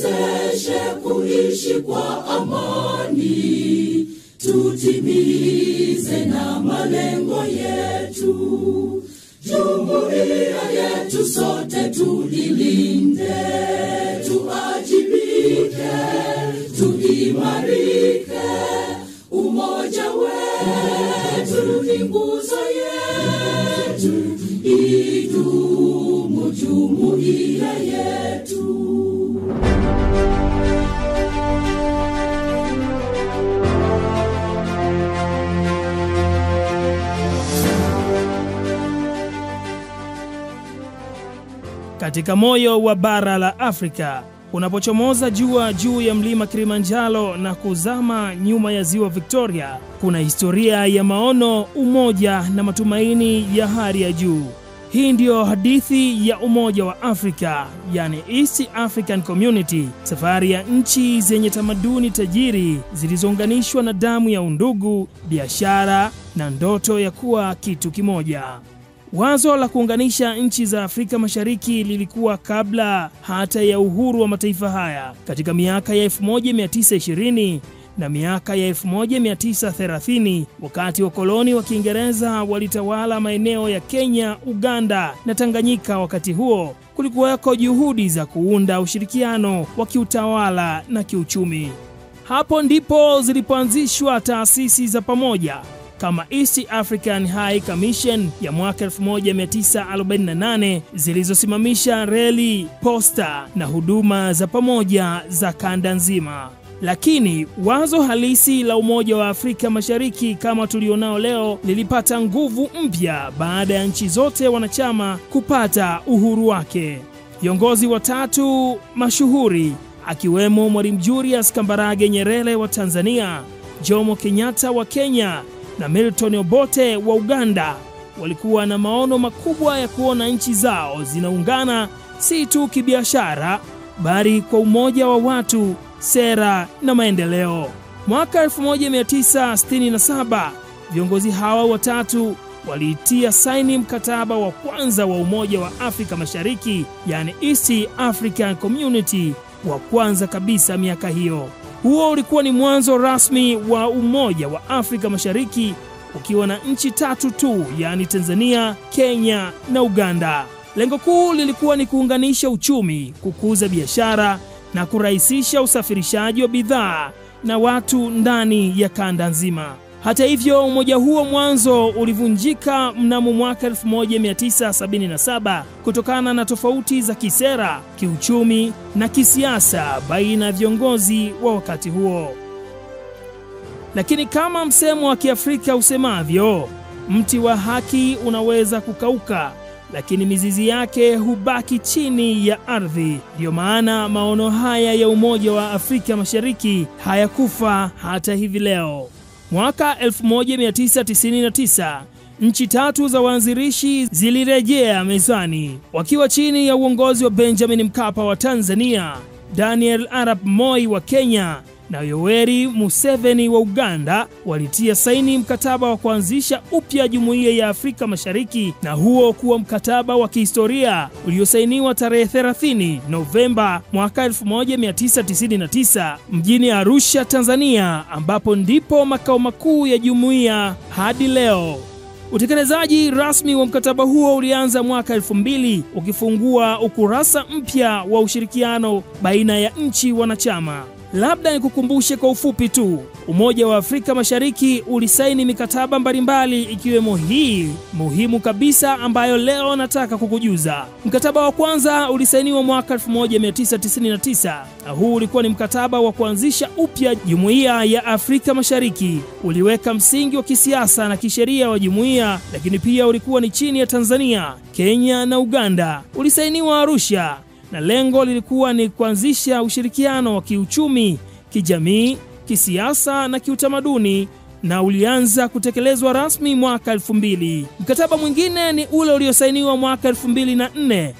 tuwezeshe kuishi kwa amani, tutimize na malengo yetu. Jumuiya yetu sote tuilinde, tuajibike, tuimarike. Umoja wetu ni nguzo yetu, idumu jumuiya yetu. Katika moyo wa bara la Afrika, unapochomoza jua juu ya mlima Kilimanjaro na kuzama nyuma ya ziwa Victoria, kuna historia ya maono, umoja na matumaini ya hali ya juu. Hii ndiyo hadithi ya Umoja wa Afrika, yani East African Community, safari ya nchi zenye tamaduni tajiri zilizounganishwa na damu ya undugu, biashara na ndoto ya kuwa kitu kimoja. Wazo la kuunganisha nchi za Afrika Mashariki lilikuwa kabla hata ya uhuru wa mataifa haya. Katika miaka ya 1920 na miaka ya 1930, wakati wakoloni wa Kiingereza walitawala maeneo ya Kenya, Uganda na Tanganyika, wakati huo kulikuwako juhudi za kuunda ushirikiano wa kiutawala na kiuchumi. Hapo ndipo zilipoanzishwa taasisi za pamoja kama East African High Commission ya mwaka 1948 zilizosimamisha reli, posta na huduma za pamoja za kanda nzima. Lakini wazo halisi la Umoja wa Afrika Mashariki kama tulionao leo lilipata nguvu mpya baada ya nchi zote wanachama kupata uhuru wake. Viongozi watatu mashuhuri akiwemo Mwalimu Julius Kambarage Nyerere wa Tanzania, Jomo Kenyatta wa Kenya na Milton Obote wa Uganda walikuwa na maono makubwa ya kuona nchi zao zinaungana si tu kibiashara bali kwa umoja wa watu, sera na maendeleo. Mwaka 1967 viongozi hawa watatu waliitia saini mkataba wa kwanza wa Umoja wa Afrika Mashariki, yani East African Community, wa kwanza kabisa miaka hiyo. Huo ulikuwa ni mwanzo rasmi wa Umoja wa Afrika Mashariki, ukiwa na nchi tatu tu, yani Tanzania, Kenya na Uganda. Lengo kuu lilikuwa ni kuunganisha uchumi, kukuza biashara na kurahisisha usafirishaji wa bidhaa na watu ndani ya kanda nzima. Hata hivyo, umoja huo mwanzo ulivunjika mnamo mwaka 1977 kutokana na tofauti za kisera, kiuchumi na kisiasa baina ya viongozi wa wakati huo. Lakini kama msemo wa Kiafrika usemavyo, mti wa haki unaweza kukauka, lakini mizizi yake hubaki chini ya ardhi. Ndio maana maono haya ya Umoja wa Afrika Mashariki hayakufa hata hivi leo. Mwaka 1999, nchi tatu za waanzilishi zilirejea mezani wakiwa chini ya uongozi wa Benjamin Mkapa wa Tanzania, Daniel Arap Moi wa Kenya na Yoweri Museveni wa Uganda. Walitia saini mkataba wa kuanzisha upya Jumuiya ya Afrika Mashariki, na huo kuwa mkataba wa kihistoria uliosainiwa tarehe 30 Novemba mwaka 1999 mjini Arusha, Tanzania, ambapo ndipo makao makuu ya jumuiya hadi leo. Utekelezaji rasmi wa mkataba huo ulianza mwaka 2000, ukifungua ukurasa mpya wa ushirikiano baina ya nchi wanachama. Labda nikukumbushe kwa ufupi tu, Umoja wa Afrika Mashariki ulisaini mikataba mbalimbali ikiwemo hii muhimu kabisa ambayo leo nataka kukujuza. Mkataba wa kwanza ulisainiwa mwaka 1999. Huu ulikuwa ni mkataba wa kuanzisha upya Jumuiya ya Afrika Mashariki. Uliweka msingi wa kisiasa na kisheria wa jumuiya, lakini pia ulikuwa ni chini ya Tanzania, Kenya na Uganda. Ulisainiwa Arusha na lengo lilikuwa ni kuanzisha ushirikiano wa kiuchumi, kijamii, kisiasa na kiutamaduni, na ulianza kutekelezwa rasmi mwaka 2000. Mkataba mwingine ni ule uliosainiwa mwaka 2004,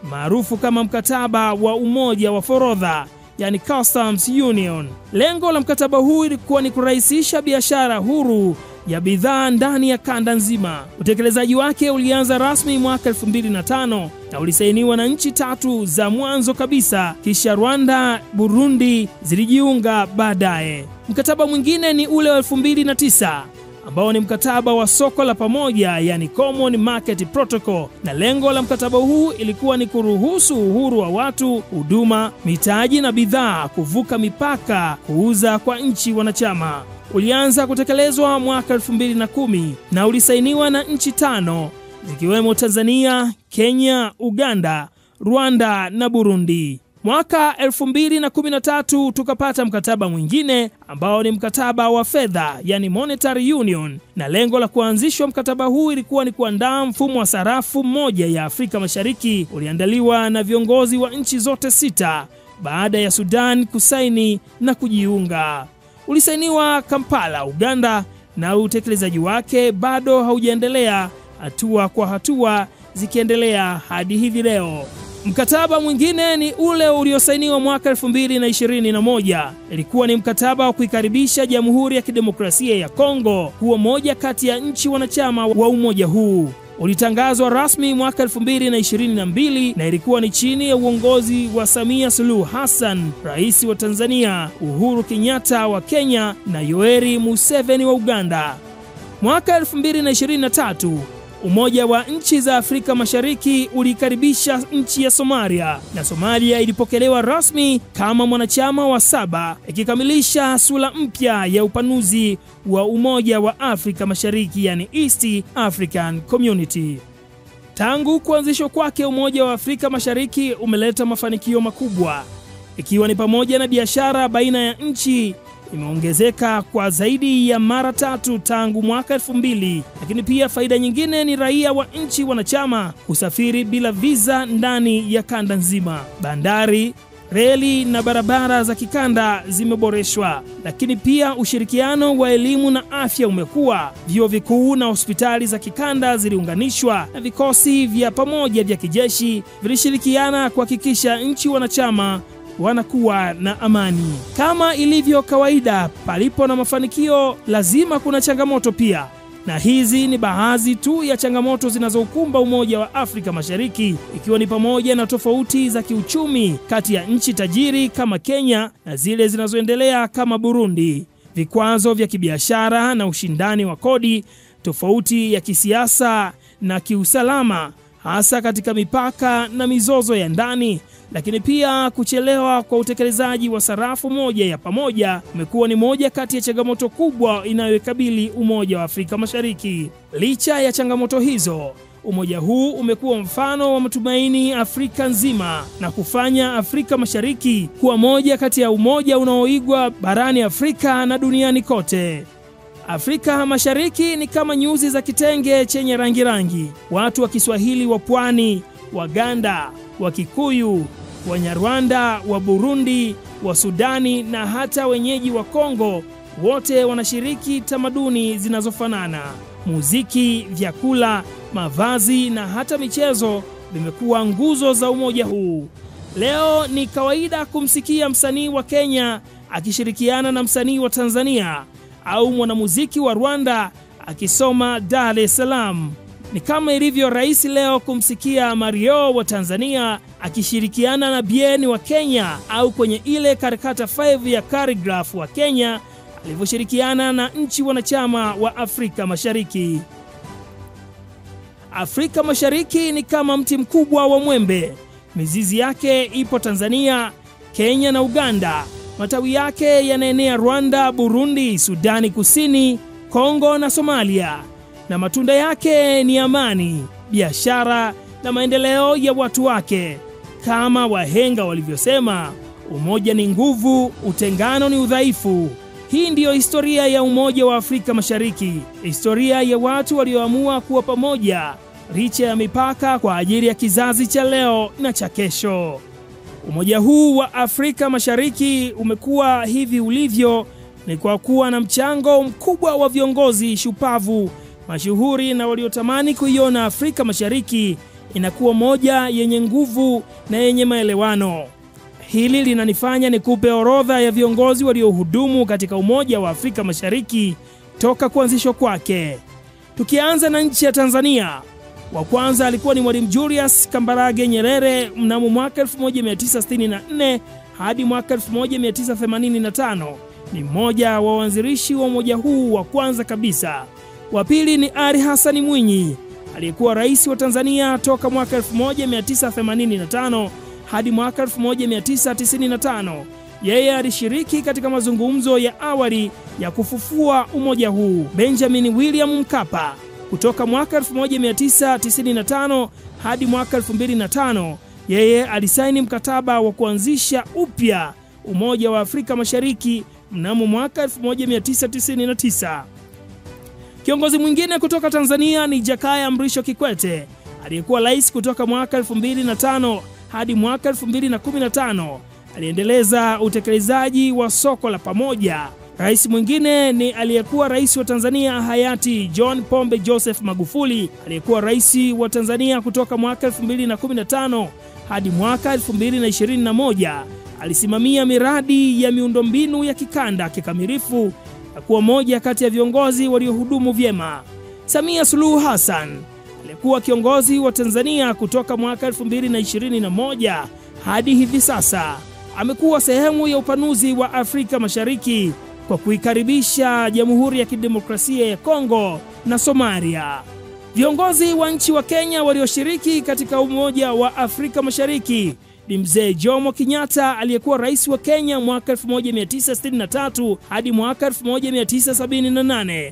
maarufu kama mkataba wa umoja wa forodha, yani Customs Union. Lengo la mkataba huu ilikuwa ni kurahisisha biashara huru ya bidhaa ndani ya kanda nzima. Utekelezaji wake ulianza rasmi mwaka 2005 na ulisainiwa na nchi 3 za mwanzo kabisa, kisha Rwanda, Burundi zilijiunga baadaye. Mkataba mwingine ni ule wa 2009 ambao ni mkataba wa soko la pamoja, yani Common Market Protocol, na lengo la mkataba huu ilikuwa ni kuruhusu uhuru wa watu, huduma, mitaji na bidhaa kuvuka mipaka kuuza kwa nchi wanachama. Ulianza kutekelezwa mwaka 2010 na ulisainiwa na nchi 5 zikiwemo Tanzania, Kenya, Uganda, Rwanda na Burundi. Mwaka 2013 tukapata mkataba mwingine ambao ni mkataba wa fedha, yani Monetary Union, na lengo la kuanzishwa mkataba huu ilikuwa ni kuandaa mfumo wa sarafu mmoja ya Afrika Mashariki. Uliandaliwa na viongozi wa nchi zote 6 baada ya Sudan kusaini na kujiunga. Ulisainiwa Kampala, Uganda, na utekelezaji wake bado haujaendelea, hatua kwa hatua zikiendelea hadi hivi leo. Mkataba mwingine ni ule uliosainiwa mwaka 2021. Ilikuwa ni mkataba wa kuikaribisha Jamhuri ya Kidemokrasia ya Kongo kuwa moja kati ya nchi wanachama wa umoja huu. Ulitangazwa rasmi mwaka 2022 na ilikuwa ni chini ya uongozi wa Samia Suluhu Hassan, Rais wa Tanzania, Uhuru Kenyatta wa Kenya na Yoweri Museveni wa Uganda. Mwaka 2023 Umoja wa nchi za Afrika Mashariki ulikaribisha nchi ya Somalia, na Somalia ilipokelewa rasmi kama mwanachama wa 7, ikikamilisha sura mpya ya upanuzi wa Umoja wa Afrika Mashariki, yani East African Community. Tangu kuanzishwa kwake, Umoja wa Afrika Mashariki umeleta mafanikio makubwa, ikiwa ni pamoja na biashara baina ya nchi imeongezeka kwa zaidi ya mara 3 tangu mwaka 2000, lakini pia faida nyingine ni raia wa nchi wanachama kusafiri bila visa ndani ya kanda nzima. Bandari, reli na barabara za kikanda zimeboreshwa, lakini pia ushirikiano wa elimu na afya umekuwa. Vyuo vikuu na hospitali za kikanda ziliunganishwa na vikosi vya pamoja vya kijeshi vilishirikiana kuhakikisha nchi wanachama wanakuwa na amani. Kama ilivyo kawaida, palipo na mafanikio lazima kuna changamoto pia, na hizi ni baadhi tu ya changamoto zinazokumba Umoja wa Afrika Mashariki, ikiwa ni pamoja na tofauti za kiuchumi kati ya nchi tajiri kama Kenya na zile zinazoendelea kama Burundi, vikwazo vya kibiashara na ushindani wa kodi, tofauti ya kisiasa na kiusalama hasa katika mipaka na mizozo ya ndani, lakini pia kuchelewa kwa utekelezaji wa sarafu moja ya pamoja umekuwa ni moja kati ya changamoto kubwa inayokabili Umoja wa Afrika Mashariki. Licha ya changamoto hizo, umoja huu umekuwa mfano wa matumaini Afrika nzima na kufanya Afrika Mashariki kuwa moja kati ya umoja unaoigwa barani Afrika na duniani kote. Afrika Mashariki ni kama nyuzi za kitenge chenye rangi. Watu wa Kiswahili wa Pwani, Waganda, wa Kikuyu, Wanyarwanda, wa Burundi, wa Sudani na hata wenyeji wa Kongo, wote wanashiriki tamaduni zinazofanana. Muziki, vyakula, mavazi na hata michezo vimekuwa nguzo za umoja huu. Leo ni kawaida kumsikia msanii wa Kenya akishirikiana na msanii wa Tanzania au mwanamuziki wa Rwanda akisoma Dar es Salaam. Ni kama ilivyo rais leo kumsikia Mario wa Tanzania akishirikiana na Bien wa Kenya, au kwenye ile Karakata 5 ya Khaligraph wa Kenya alivyoshirikiana na nchi wanachama wa Afrika Mashariki. Afrika Mashariki ni kama mti mkubwa wa mwembe. Mizizi yake ipo Tanzania, Kenya na Uganda. Matawi yake yanaenea Rwanda, Burundi, Sudani Kusini, Kongo na Somalia. Na matunda yake ni amani, biashara na maendeleo ya watu wake. Kama wahenga walivyosema, umoja ni nguvu, utengano ni udhaifu. Hii ndiyo historia ya Umoja wa Afrika Mashariki, historia ya watu walioamua kuwa pamoja licha ya mipaka kwa ajili ya kizazi cha leo na cha kesho. Umoja huu wa Afrika Mashariki umekuwa hivi ulivyo ni kwa kuwa na mchango mkubwa wa viongozi shupavu, mashuhuri na waliotamani kuiona Afrika Mashariki inakuwa moja yenye nguvu na yenye maelewano. Hili linanifanya nikupe orodha ya viongozi waliohudumu katika Umoja wa Afrika Mashariki toka kuanzishwa kwake. Tukianza na nchi ya Tanzania, wa kwanza alikuwa ni Mwalimu Julius Kambarage Nyerere mnamo mwaka 1964 hadi mwaka 1985. Ni mmoja wa waanzilishi wa umoja huu wa kwanza kabisa. Wa pili ni Ali Hassan Mwinyi, aliyekuwa rais wa Tanzania toka mwaka 1985 hadi mwaka 1995. Yeye alishiriki katika mazungumzo ya awali ya kufufua umoja huu. Benjamin William Mkapa, kutoka mwaka 1995 hadi mwaka 2005, yeye alisaini mkataba wa kuanzisha upya Umoja wa Afrika Mashariki mnamo mwaka 1999. Kiongozi mwingine kutoka Tanzania ni Jakaya Mrisho Kikwete, aliyekuwa rais kutoka mwaka 2005 hadi mwaka 2015. Aliendeleza utekelezaji wa soko la pamoja. Rais mwingine ni aliyekuwa rais wa Tanzania hayati John Pombe Joseph Magufuli, aliyekuwa rais wa Tanzania kutoka mwaka 2015 hadi mwaka 2021. Alisimamia miradi ya miundombinu ya kikanda kikamilifu na kuwa moja kati ya viongozi waliohudumu vyema. Samia Suluhu Hassan, aliyekuwa kiongozi wa Tanzania kutoka mwaka 2021 hadi hivi sasa, amekuwa sehemu ya upanuzi wa Afrika Mashariki kwa kuikaribisha Jamhuri ya Kidemokrasia ya Kongo na Somalia. Viongozi wa nchi wa Kenya walioshiriki katika Umoja wa Afrika Mashariki ni Mzee Jomo Kenyatta, aliyekuwa rais wa Kenya mwaka 1963 hadi mwaka 1978,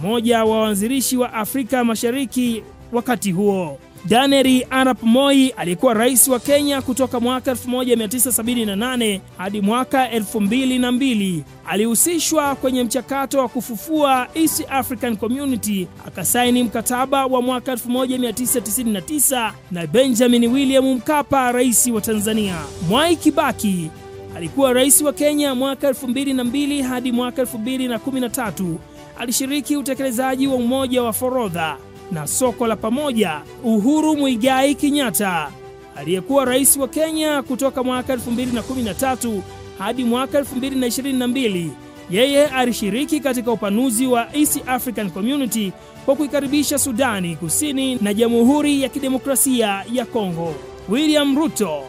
mmoja wa waanzilishi wa Afrika Mashariki wakati huo. Daniel Arap Moi, aliyekuwa rais wa Kenya kutoka mwaka 1978 hadi mwaka 2002, alihusishwa kwenye mchakato wa kufufua East African Community, akasaini mkataba wa mwaka 1999 na Benjamin William Mkapa, rais wa Tanzania. Mwai Kibaki, alikuwa rais wa Kenya mwaka 2002 hadi mwaka 2013, alishiriki utekelezaji wa umoja wa forodha na soko la pamoja. Uhuru Muigai Kenyatta, aliyekuwa rais wa Kenya kutoka mwaka 2013 hadi mwaka 2022, yeye alishiriki katika upanuzi wa East African Community kwa kuikaribisha Sudani Kusini na Jamhuri ya Kidemokrasia ya Kongo. William Ruto,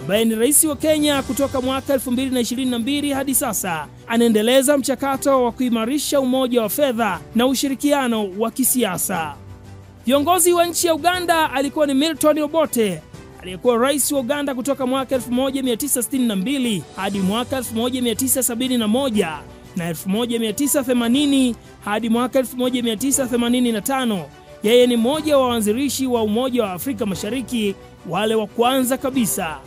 ambaye ni rais wa Kenya kutoka mwaka 2022 hadi sasa, anaendeleza mchakato wa kuimarisha umoja wa fedha na ushirikiano wa kisiasa. Viongozi wa nchi ya Uganda alikuwa ni Milton Obote, aliyekuwa rais wa Uganda kutoka mwaka 1962 hadi mwaka 1971 na 1980 hadi mwaka 1985. Yeye ni mmoja wa waanzilishi wa Umoja wa Afrika Mashariki, wale wa kwanza kabisa.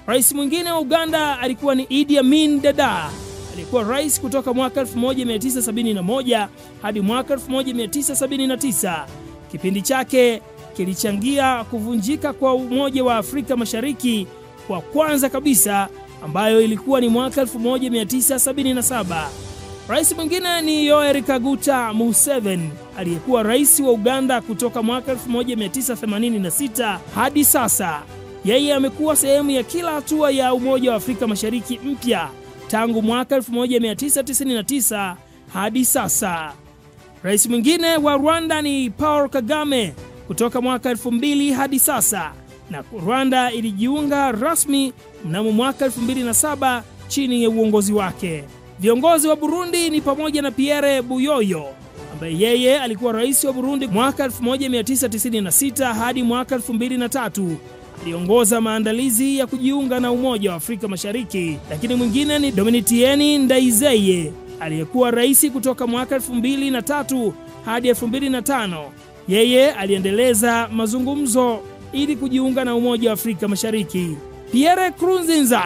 Rais mwingine wa Uganda alikuwa ni Idi Amin Dada, aliyekuwa rais kutoka mwaka 1971 hadi mwaka 1979. Kipindi chake kilichangia kuvunjika kwa Umoja wa Afrika Mashariki kwa kwanza kabisa, ambayo ilikuwa ni mwaka 1977. Rais mwingine ni Yoweri Kaguta Museveni, aliyekuwa rais wa Uganda kutoka mwaka 1986 hadi sasa. Yeye amekuwa sehemu ya kila hatua ya Umoja wa Afrika Mashariki mpya tangu mwaka 1999 hadi sasa. Rais mwingine wa Rwanda ni Paul Kagame kutoka mwaka 2000 hadi sasa, na Rwanda ilijiunga rasmi mnamo mwaka 2007 chini ya uongozi wake. Viongozi wa Burundi ni pamoja na Pierre Buyoyo, ambaye yeye alikuwa rais wa Burundi mwaka 1996 hadi mwaka 2003. Aliongoza maandalizi ya kujiunga na Umoja wa Afrika Mashariki. Lakini mwingine ni Domitien Ndayizeye, aliyekuwa rais kutoka mwaka 2003 hadi 2005. Yeye aliendeleza mazungumzo ili kujiunga na Umoja wa Afrika Mashariki. Pierre Nkurunziza,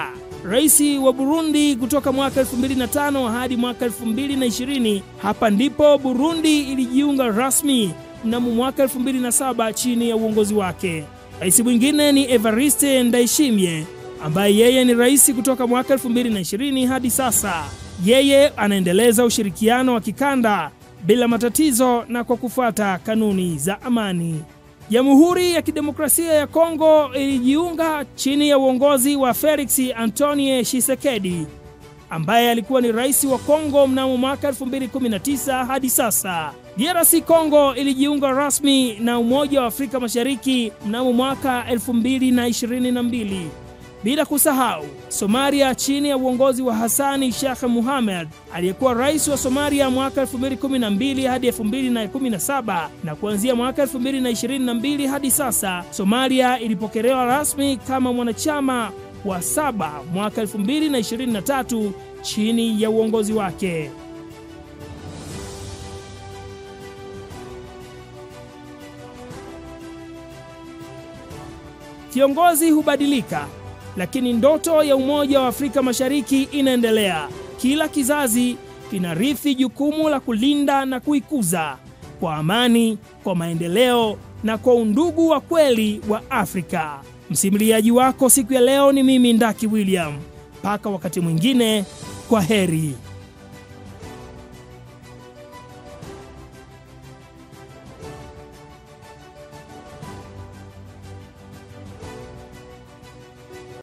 rais wa Burundi kutoka mwaka 2005 hadi mwaka 2020. Hapa ndipo Burundi ilijiunga rasmi mnamo mwaka 2007 chini ya uongozi wake. Rais mwingine ni Evariste Ndayishimiye, ambaye yeye ni rais kutoka mwaka 2020 hadi sasa. Yeye anaendeleza ushirikiano wa kikanda bila matatizo na kwa kufuata kanuni za amani. Jamhuri ya Kidemokrasia ya Kongo ilijiunga chini ya uongozi wa Felix Antoine Tshisekedi, ambaye alikuwa ni rais wa Kongo mnamo mwaka 2019 hadi sasa. DRC Kongo ilijiunga rasmi na Umoja wa Afrika Mashariki mnamo mwaka 2022. Bila kusahau, Somalia chini ya uongozi wa Hassani Sheikh Mohamed aliyekuwa rais wa Somalia mwaka 2012 hadi 2017, na kuanzia mwaka 2022 hadi sasa Somalia ilipokelewa rasmi kama mwanachama wa 7 mwaka 2023 chini ya uongozi wake. Viongozi hubadilika, lakini ndoto ya Umoja wa Afrika Mashariki inaendelea. Kila kizazi kinarithi jukumu la kulinda na kuikuza kwa amani, kwa maendeleo na kwa undugu wa kweli wa Afrika. Msimuliaji wako siku ya leo ni mimi Ndaki William. Mpaka wakati mwingine, kwa heri.